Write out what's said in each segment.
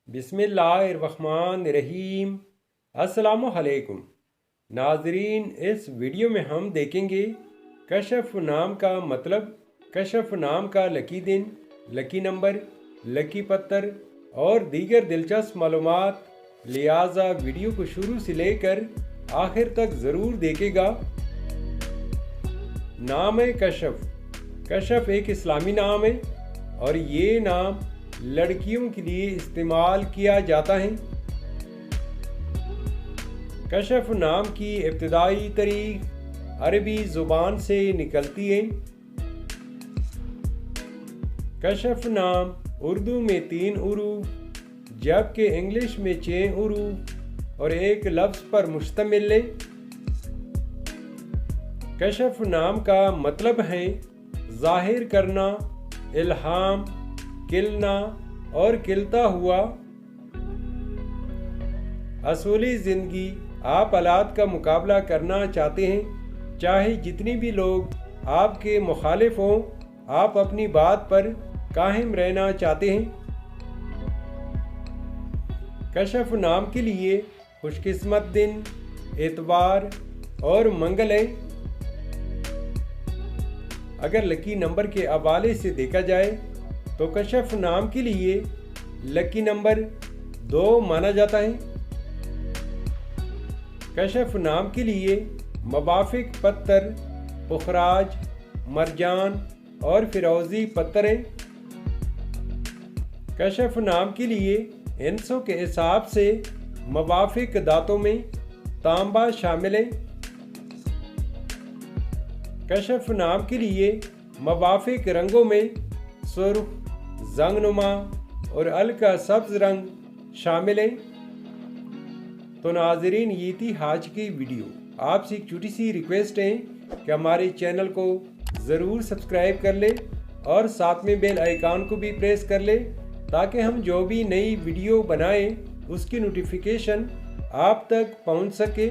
बिस्मिल्लाहिर्रहमानिर्रहीम। अस्सलामुअलैकुम नाजरीन, इस वीडियो में हम देखेंगे कशफ नाम का मतलब, कशफ नाम का लकी दिन, लकी नंबर, लकी पत्थर और दीगर दिलचस्प मालूमात। लिहाजा वीडियो को शुरू से लेकर आखिर तक ज़रूर देखेगा। नाम है कशफ। कशफ एक इस्लामी नाम है और ये नाम लड़कियों के लिए इस्तेमाल किया जाता है। कशफ नाम की इब्तिदाई तारीख अरबी ज़ुबान से निकलती है। कशफ नाम उर्दू में 3 उरूफ जबकि इंग्लिश में 6 उरूफ और एक लफ्ज़ पर मुश्तमिल है। कशफ नाम का मतलब है ज़ाहिर करना, इल्हाम, खिलना और खिलता हुआ। असूली ज़िंदगी आप हालात का मुकाबला करना चाहते हैं, चाहे जितनी भी लोग आपके मुखालिफ हों, आप अपनी बात पर कायम रहना चाहते हैं। कशफ नाम के लिए खुशकिस्मत दिन इतवार और मंगल है। अगर लकी नंबर के हवाले से देखा जाए तो कशफ नाम के लिए लकी नंबर 2 माना जाता है। कशफ नाम के लिए मुवाफिक पत्थर पुखराज, मरजान और फिरोजी पत्थर हैं। कशफ नाम के लिए हिंसों के हिसाब से मुवाफिक दांतों में तांबा शामिल है। कशफ नाम के लिए मुवाफिक रंगों में सुर्ख, जंगनुमा और हल्का सब्ज रंग शामिल है। तो नाजरीन, ये थी आज की वीडियो। आपसे एक छोटी सी रिक्वेस्ट है कि हमारे चैनल को ज़रूर सब्सक्राइब कर ले और साथ में बेल आइकन को भी प्रेस कर ले ताकि हम जो भी नई वीडियो बनाएं उसकी नोटिफिकेशन आप तक पहुंच सके।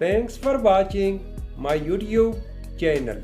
Thanks for watching my YouTube channel.